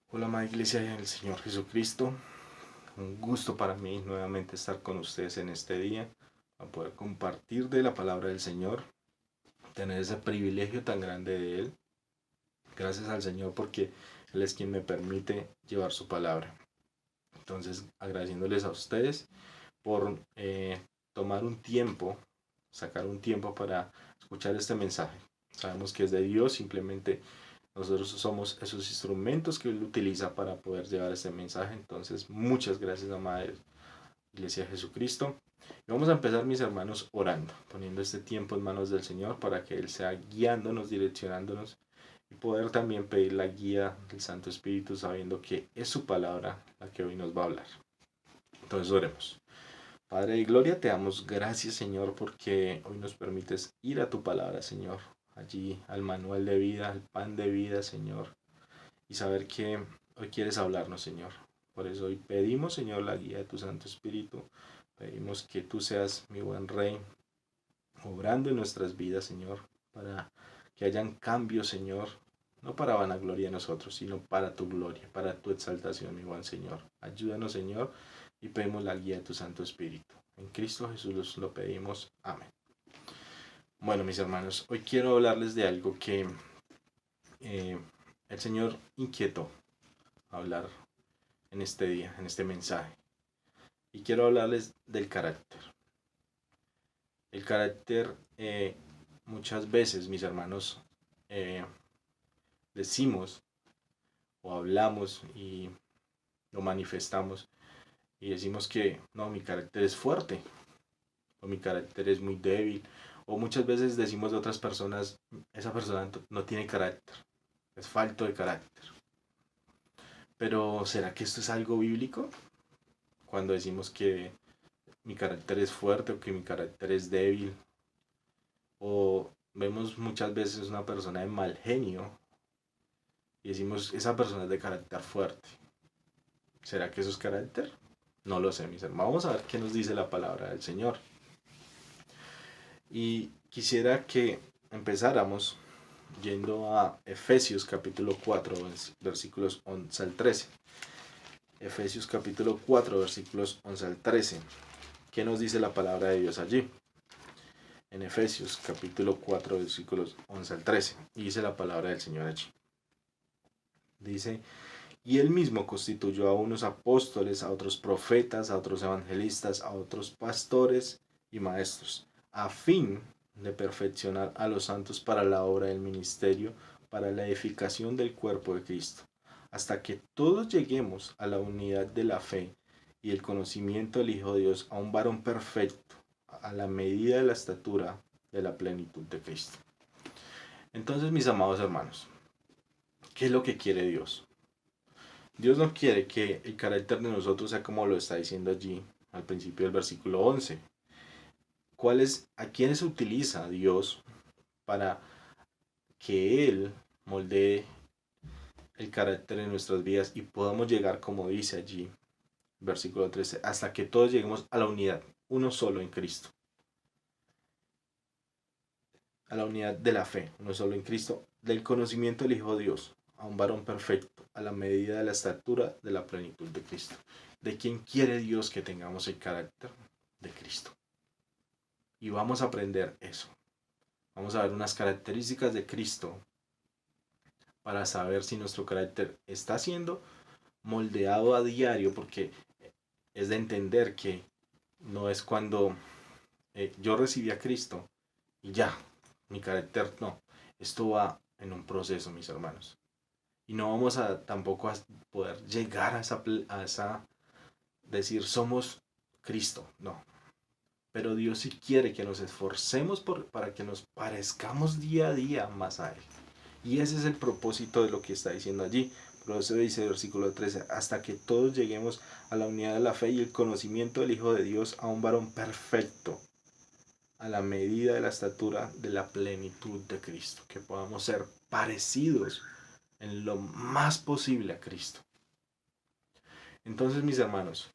Hola, amada iglesia del Señor Jesucristo. Un gusto para mí nuevamente estar con ustedes en este día, a poder compartir de la palabra del Señor, tener ese privilegio tan grande de Él. Gracias al Señor porque Él es quien me permite llevar su palabra. Entonces, agradeciéndoles a ustedes por tomar un tiempo, sacar un tiempo para escuchar este mensaje. Sabemos que es de Dios, simplemente nosotros somos esos instrumentos que Él utiliza para poder llevar este mensaje. Entonces, muchas gracias, amada Iglesia de Jesucristo. Y vamos a empezar, mis hermanos, orando, poniendo este tiempo en manos del Señor para que Él sea guiándonos, direccionándonos y poder también pedir la guía del Santo Espíritu, sabiendo que es su palabra la que hoy nos va a hablar. Entonces, oremos. Padre de Gloria, te damos gracias, Señor, porque hoy nos permites ir a tu palabra, Señor, allí al manual de vida, al pan de vida, Señor, y saber que hoy quieres hablarnos, Señor. Por eso hoy pedimos, Señor, la guía de tu Santo Espíritu. Pedimos que tú seas mi buen Rey, obrando en nuestras vidas, Señor, para que hayan cambios, Señor, no para vanagloria de nosotros, sino para tu gloria, para tu exaltación, mi buen Señor. Ayúdanos, Señor, y pedimos la guía de tu Santo Espíritu. En Cristo Jesús lo pedimos. Amén. Bueno, mis hermanos, hoy quiero hablarles de algo que eh, el Señor inquietó hablar en este día, en este mensaje. Y quiero hablarles del carácter. El carácter, muchas veces, mis hermanos, eh, decimos o hablamos y lo manifestamos y decimos que no, mi carácter es fuerte o mi carácter es muy débil. O muchas veces decimos de otras personas, esa persona no tiene carácter, es falto de carácter. Pero ¿será que esto es algo bíblico? Cuando decimos que mi carácter es fuerte o que mi carácter es débil. O vemos muchas veces una persona de mal genio y decimos, esa persona es de carácter fuerte. ¿Será que eso es carácter? No lo sé, mis hermanos. Vamos a ver qué nos dice la palabra del Señor. Y quisiera que empezáramos yendo a Efesios capítulo 4, versículos 11 al 13. Efesios capítulo 4, versículos 11 al 13. ¿Qué nos dice la palabra de Dios allí? En Efesios capítulo 4, versículos 11 al 13. Y dice la palabra del Señor allí. Dice, y él mismo constituyó a unos apóstoles, a otros profetas, a otros evangelistas, a otros pastores y maestros, a fin de perfeccionar a los santos para la obra del ministerio, para la edificación del cuerpo de Cristo, hasta que todos lleguemos a la unidad de la fe y el conocimiento del Hijo de Dios, a un varón perfecto, a la medida de la estatura de la plenitud de Cristo. Entonces, mis amados hermanos, ¿qué es lo que quiere Dios? Dios no quiere que el carácter de nosotros sea como lo está diciendo allí al principio del versículo 11. ¿A quiénes utiliza Dios para que Él moldee el carácter en nuestras vidas y podamos llegar, como dice allí, versículo 13, hasta que todos lleguemos a la unidad, uno solo en Cristo? A la unidad de la fe, uno solo en Cristo, del conocimiento del Hijo de Dios, a un varón perfecto, a la medida de la estatura de la plenitud de Cristo. ¿De quién quiere Dios que tengamos el carácter? De Cristo. Y vamos a aprender eso. Vamos a ver unas características de Cristo para saber si nuestro carácter está siendo moldeado a diario, porque es de entender que no es cuando yo recibí a Cristo y ya, mi carácter no. Esto va en un proceso, mis hermanos. Y no vamos a tampoco a poder llegar a esa decir somos Cristo, no. Pero Dios sí quiere que nos esforcemos para que nos parezcamos día a día más a Él. Y ese es el propósito de lo que está diciendo allí. Por eso dice el versículo 13, hasta que todos lleguemos a la unidad de la fe y el conocimiento del Hijo de Dios, a un varón perfecto, a la medida de la estatura de la plenitud de Cristo. Que podamos ser parecidos en lo más posible a Cristo. Entonces, mis hermanos,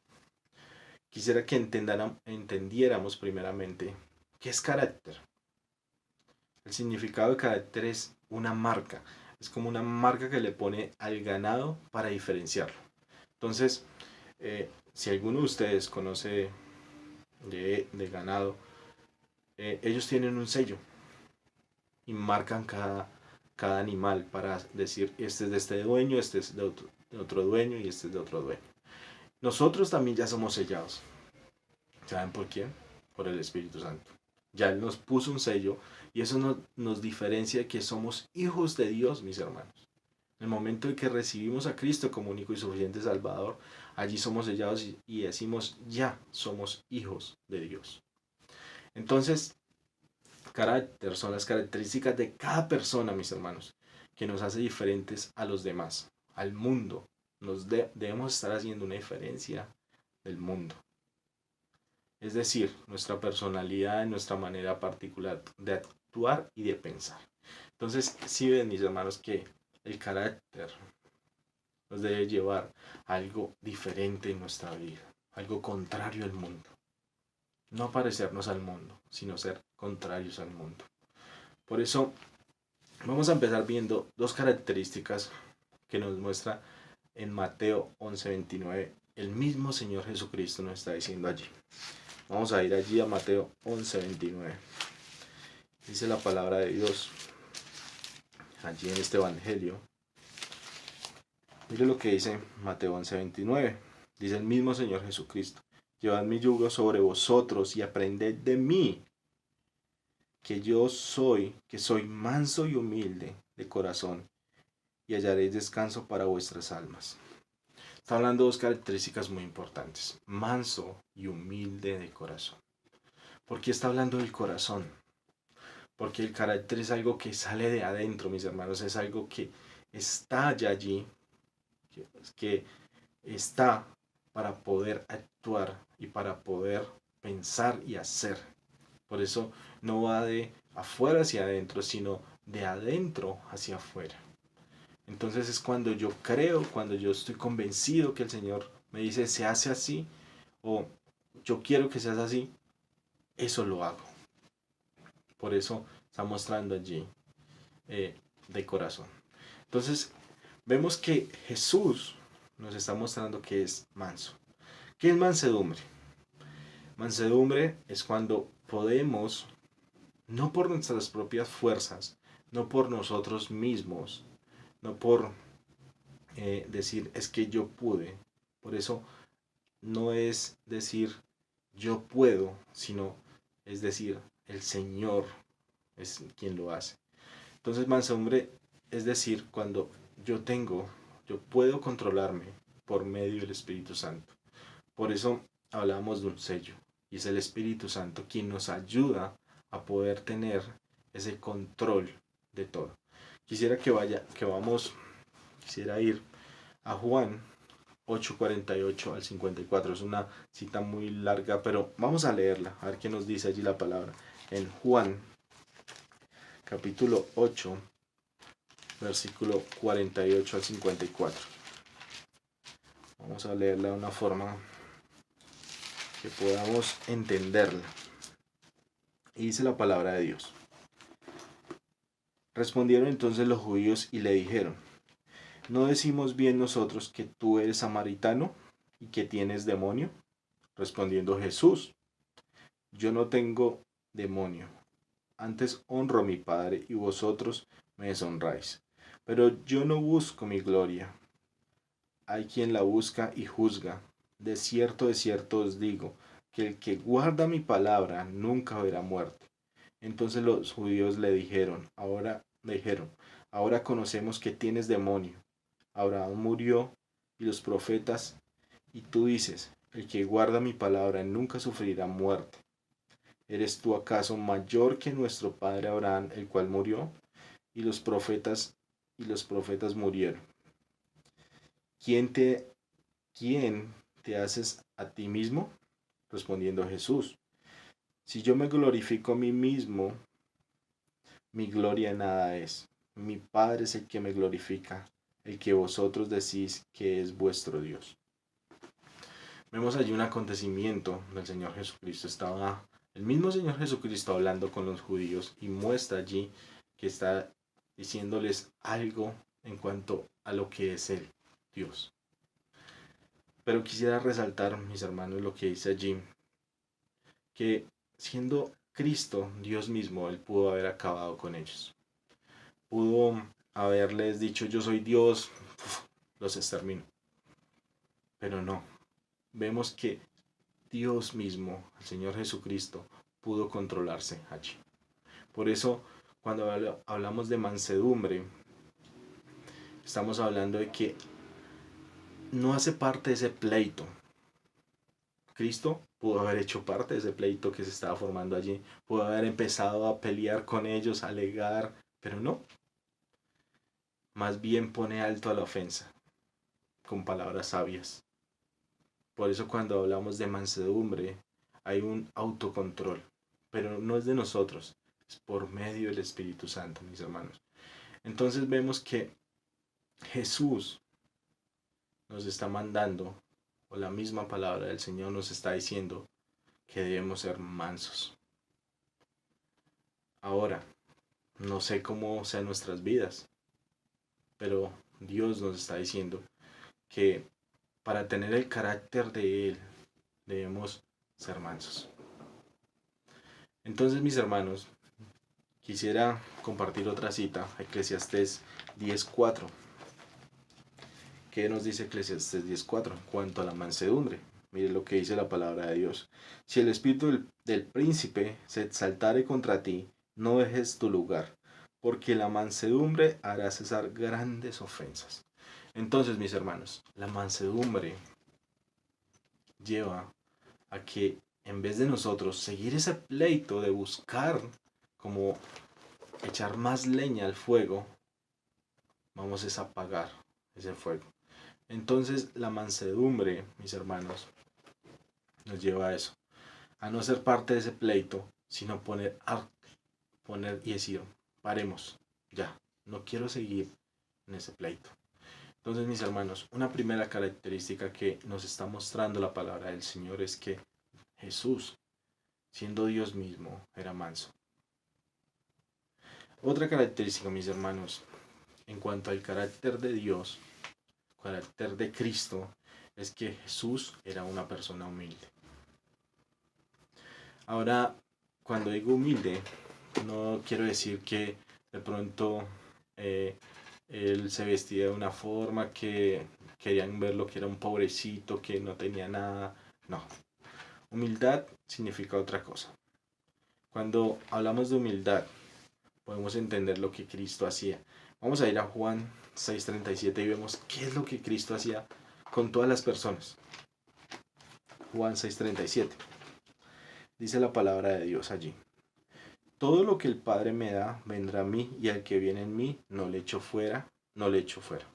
quisiera que entendiéramos primeramente qué es carácter. El significado de carácter es una marca, Es como una marca que le pone al ganado para diferenciarlo. Entonces, si alguno de ustedes conoce de ganado, ellos tienen un sello y marcan cada animal para decir, este es de este dueño, este es de otro dueño y este es de otro dueño. Nosotros también ya somos sellados. ¿Saben por quién? Por el Espíritu Santo. Ya Él nos puso un sello y eso nos diferencia de que somos hijos de Dios, mis hermanos. En el momento en que recibimos a Cristo como único y suficiente Salvador, allí somos sellados y decimos, ya somos hijos de Dios. Entonces, carácter son las características de cada persona, mis hermanos, que nos hace diferentes a los demás, al mundo. Debemos estar haciendo una diferencia del mundo. Es decir, nuestra personalidad, nuestra manera particular de actuar y de pensar. Entonces, sí ven, mis hermanos, que el carácter nos debe llevar a algo diferente en nuestra vida, algo contrario al mundo. No parecernos al mundo, sino ser contrarios al mundo. Por eso, vamos a empezar viendo dos características que nos muestra en Mateo 11:29. El mismo Señor Jesucristo nos está diciendo allí. Vamos a ir allí a Mateo 11:29. Dice la palabra de Dios allí en este evangelio. Mire lo que dice Mateo 11:29. Dice el mismo Señor Jesucristo: llevad mi yugo sobre vosotros y aprended de mí, que soy manso y humilde de corazón, y hallaréis descanso para vuestras almas. Está hablando de dos características muy importantes: manso y humilde de corazón. ¿Por qué está hablando del corazón? Porque el carácter es algo que sale de adentro, mis hermanos, es algo que está ya allí, que está para poder actuar y para poder pensar y hacer. Por eso no va de afuera hacia adentro, sino de adentro hacia afuera. Entonces es cuando yo creo, cuando yo estoy convencido que el Señor me dice se hace así, o yo quiero que seas así, eso lo hago. Por eso está mostrando allí de corazón. Entonces vemos que Jesús nos está mostrando que es manso. ¿Qué es mansedumbre? Mansedumbre es cuando podemos, no por nuestras propias fuerzas, no por nosotros mismos, no por decir es que yo pude. Por eso no es decir yo puedo, sino es decir el Señor es quien lo hace. Entonces mansedumbre es decir cuando yo puedo controlarme por medio del Espíritu Santo. Por eso hablamos de un sello y es el Espíritu Santo quien nos ayuda a poder tener ese control de todo. Quisiera ir a Juan 8:48 al 54. Es una cita muy larga, pero vamos a leerla, a ver qué nos dice allí la palabra. En Juan, capítulo 8, versículo 48 al 54. Vamos a leerla de una forma que podamos entenderla. Y dice la palabra de Dios. Respondieron entonces los judíos y le dijeron: ¿no decimos bien nosotros que tú eres samaritano y que tienes demonio? Respondiendo Jesús: yo no tengo demonio, antes honro a mi Padre y vosotros me deshonráis. Pero yo no busco mi gloria. Hay quien la busca y juzga. De cierto os digo, que el que guarda mi palabra nunca verá muerte. Entonces los judíos le dijeron, ahora conocemos que tienes demonio. Abraham murió y los profetas, y tú dices, el que guarda mi palabra nunca sufrirá muerte. ¿Eres tú acaso mayor que nuestro padre Abraham, el cual murió? Y los profetas murieron. ¿Quién te haces a ti mismo? Respondiendo Jesús: si yo me glorifico a mí mismo, mi gloria nada es. Mi Padre es el que me glorifica, el que vosotros decís que es vuestro Dios. Vemos allí un acontecimiento del Señor Jesucristo. Estaba el mismo Señor Jesucristo hablando con los judíos y muestra allí que está diciéndoles algo en cuanto a lo que es Él, Dios. Pero quisiera resaltar, mis hermanos, lo que dice allí, que siendo Cristo, Dios mismo, Él pudo haber acabado con ellos. Pudo haberles dicho, yo soy Dios, los extermino. Pero no, vemos que Dios mismo, el Señor Jesucristo, pudo controlarse allí. Por eso, cuando hablamos de mansedumbre, estamos hablando de que no hace parte de ese pleito. Cristo pudo haber hecho parte de ese pleito que se estaba formando allí, pudo haber empezado a pelear con ellos, a alegar, pero no. Más bien pone alto a la ofensa, con palabras sabias. Por eso cuando hablamos de mansedumbre, hay un autocontrol, pero no es de nosotros, es por medio del Espíritu Santo, mis hermanos. Entonces vemos que Jesús nos está mandando, o la misma palabra del Señor nos está diciendo que debemos ser mansos. Ahora, no sé cómo sean nuestras vidas, pero Dios nos está diciendo que para tener el carácter de Él debemos ser mansos. Entonces, mis hermanos, quisiera compartir otra cita, Eclesiastés 10:4. ¿Qué nos dice Eclesiastés 10:4 en cuanto a la mansedumbre? Mire lo que dice la palabra de Dios. Si el espíritu del príncipe se exaltare contra ti, no dejes tu lugar, porque la mansedumbre hará cesar grandes ofensas. Entonces, mis hermanos, la mansedumbre lleva a que en vez de nosotros seguir ese pleito de buscar como echar más leña al fuego, vamos a apagar ese fuego. Entonces la mansedumbre, mis hermanos, nos lleva a eso, a no ser parte de ese pleito, sino poner y decir, paremos, ya, no quiero seguir en ese pleito. Entonces, mis hermanos, una primera característica que nos está mostrando la palabra del Señor es que Jesús, siendo Dios mismo, era manso. Otra característica, mis hermanos, en cuanto al carácter de Dios, carácter de Cristo, es que Jesús era una persona humilde. Ahora, cuando digo humilde, no quiero decir que de pronto él se vestía de una forma que querían verlo que era un pobrecito, que no tenía nada. No, humildad significa otra cosa. Cuando hablamos de humildad, podemos entender lo que Cristo hacía. Vamos a ir a Juan 6:37 y vemos qué es lo que Cristo hacía con todas las personas. Juan 6:37. Dice la palabra de Dios allí. Todo lo que el Padre me da vendrá a mí, y al que viene en mí no le echo fuera, no le echo fuera.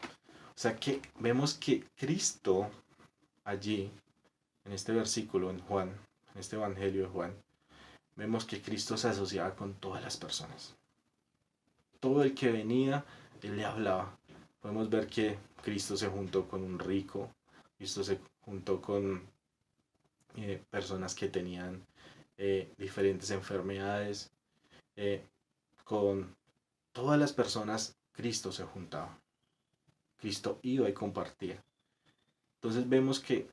O sea que vemos que Cristo allí, en este versículo en Juan, en este evangelio de Juan, vemos que Cristo se asociaba con todas las personas. Todo el que venía, Él le hablaba. Podemos ver que Cristo se juntó con un rico, Cristo se juntó con personas que tenían diferentes enfermedades, con todas las personas Cristo se juntaba. Cristo iba y compartía. Entonces vemos que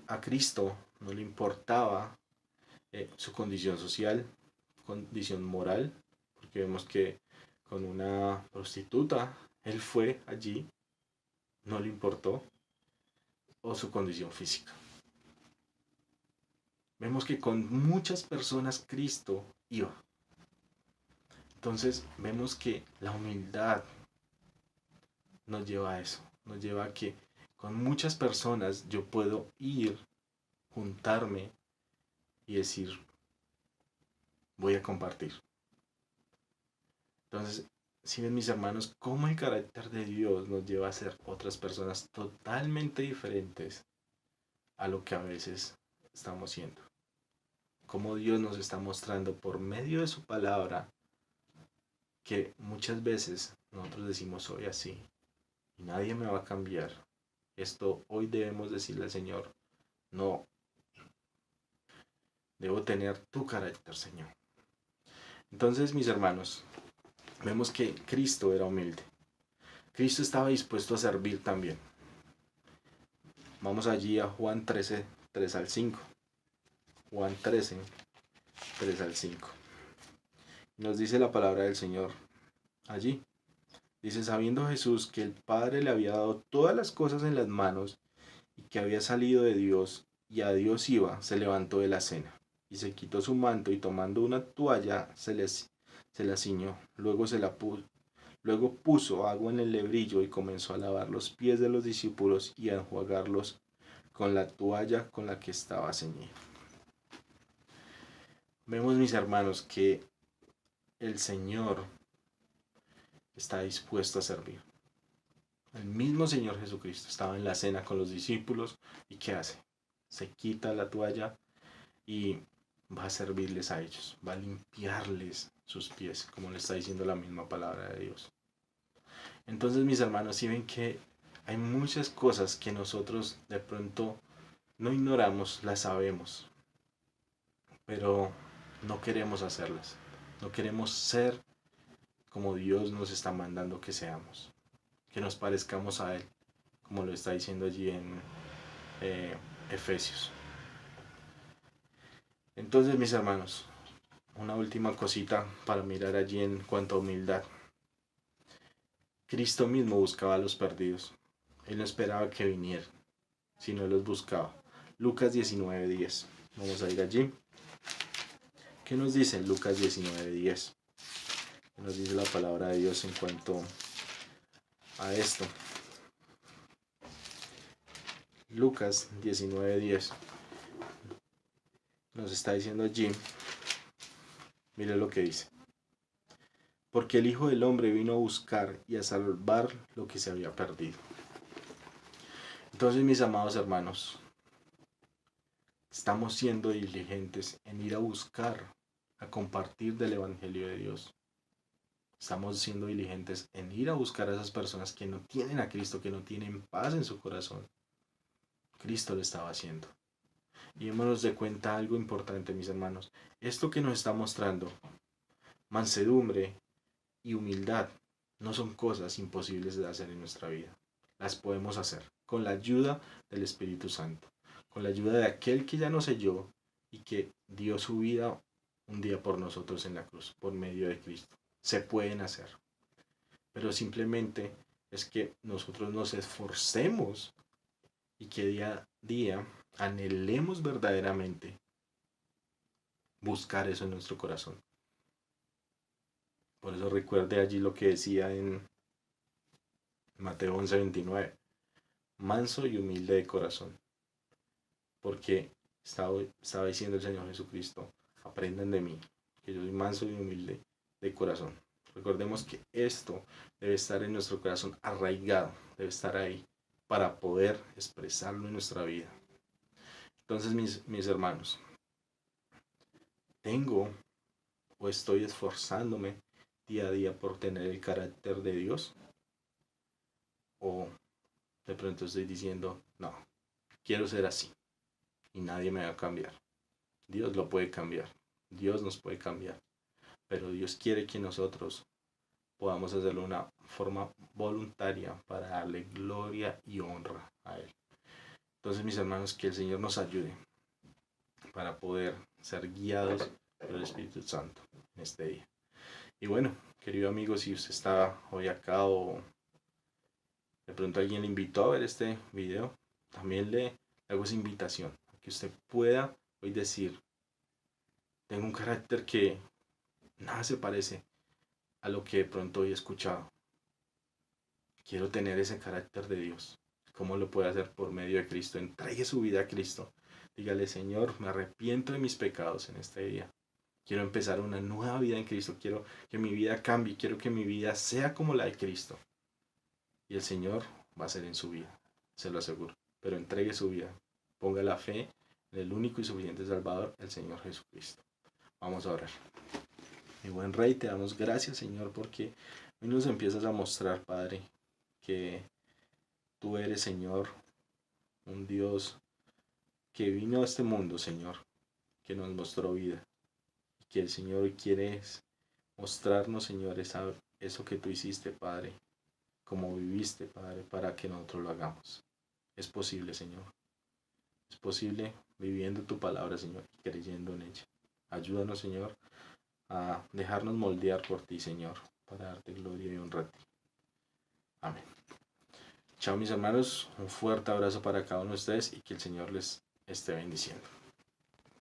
a Cristo no le importaba su condición social, condición moral, porque vemos que con una prostituta Él fue allí, no le importó, o su condición física. Vemos que con muchas personas Cristo iba. Entonces vemos que la humildad nos lleva a eso, nos lleva a que con muchas personas yo puedo ir, juntarme y decir, voy a compartir. Entonces, si ven mis hermanos, cómo el carácter de Dios nos lleva a ser otras personas totalmente diferentes a lo que a veces estamos siendo. Cómo Dios nos está mostrando por medio de su palabra que muchas veces nosotros decimos soy así y nadie me va a cambiar. Esto hoy debemos decirle al Señor, no, debo tener tu carácter, Señor. Entonces, mis hermanos, vemos que Cristo era humilde. Cristo estaba dispuesto a servir también. Vamos allí a Juan 13, 3 al 5. Juan 13, 3 al 5. Nos dice la palabra del Señor allí. Dice, sabiendo Jesús que el Padre le había dado todas las cosas en las manos y que había salido de Dios y a Dios iba, se levantó de la cena y se quitó su manto y tomando una toalla se la ciñó. Luego puso agua en el lebrillo y comenzó a lavar los pies de los discípulos y a enjuagarlos con la toalla con la que estaba ceñido. Vemos, mis hermanos, que el Señor está dispuesto a servir. El mismo Señor Jesucristo estaba en la cena con los discípulos y ¿qué hace? Se quita la toalla y va a servirles a ellos, va a limpiarles sus pies, como le está diciendo la misma palabra de Dios. Entonces, mis hermanos, si ven que hay muchas cosas que nosotros de pronto no ignoramos, las sabemos, pero no queremos hacerlas. No queremos ser como Dios nos está mandando que seamos, que nos parezcamos a Él, como lo está diciendo allí en Efesios. Entonces, mis hermanos, una última cosita para mirar allí en cuanto a humildad. Cristo mismo buscaba a los perdidos. Él no esperaba que vinieran, sino los buscaba. Lucas 19:10. Vamos a ir allí. ¿Qué nos dice Lucas 19:10? ¿Qué nos dice la palabra de Dios en cuanto a esto? Lucas 19:10 nos está diciendo allí, mire lo que dice. Porque el Hijo del Hombre vino a buscar y a salvar lo que se había perdido. Entonces, mis amados hermanos, estamos siendo diligentes en ir a buscar, a compartir del Evangelio de Dios. Estamos siendo diligentes en ir a buscar a esas personas que no tienen a Cristo, que no tienen paz en su corazón. Cristo lo estaba haciendo. Y démonos de cuenta algo importante, mis hermanos. Esto que nos está mostrando, mansedumbre y humildad, no son cosas imposibles de hacer en nuestra vida. Las podemos hacer con la ayuda del Espíritu Santo, con la ayuda de aquel que ya nos selló y que dio su vida un día por nosotros en la cruz, por medio de Cristo. Se pueden hacer. Pero simplemente es que nosotros nos esforcemos y que día a día anhelemos verdaderamente buscar eso en nuestro corazón. Por eso recuerde allí lo que decía en Mateo 11:29, manso y humilde de corazón. Porque estaba diciendo el Señor Jesucristo, aprendan de mí, que yo soy manso y humilde de corazón. Recordemos que esto debe estar en nuestro corazón arraigado, debe estar ahí para poder expresarlo en nuestra vida. Entonces, mis hermanos, tengo o estoy esforzándome día a día por tener el carácter de Dios, o de pronto estoy diciendo, no, quiero ser así y nadie me va a cambiar. Dios lo puede cambiar, Dios nos puede cambiar, pero Dios quiere que nosotros podamos hacerlo de una forma voluntaria para darle gloria y honra a Él. Entonces, mis hermanos, que el Señor nos ayude para poder ser guiados por el Espíritu Santo en este día. Y bueno, querido amigo, si usted está hoy acá o de pronto alguien le invitó a ver este video, también le hago esa invitación a que usted pueda hoy decir, tengo un carácter que nada se parece a lo que de pronto hoy he escuchado. Quiero tener ese carácter de Dios. ¿Cómo lo puede hacer? Por medio de Cristo. Entregue su vida a Cristo. Dígale, Señor, me arrepiento de mis pecados en este día. Quiero empezar una nueva vida en Cristo. Quiero que mi vida cambie. Quiero que mi vida sea como la de Cristo. Y el Señor va a ser en su vida. Se lo aseguro. Pero entregue su vida. Ponga la fe en el único y suficiente Salvador, el Señor Jesucristo. Vamos a orar. Mi buen Rey, te damos gracias, Señor, porque hoy nos empiezas a mostrar, Padre, que tú eres, Señor, un Dios que vino a este mundo, Señor, que nos mostró vida. Y que el Señor quiere mostrarnos, Señor, eso que tú hiciste, Padre, como viviste, Padre, para que nosotros lo hagamos. Es posible, Señor. Es posible viviendo tu palabra, Señor, y creyendo en ella. Ayúdanos, Señor, a dejarnos moldear por ti, Señor, para darte gloria y honra a ti. Amén. Chao, mis hermanos. Un fuerte abrazo para cada uno de ustedes y que el Señor les esté bendiciendo.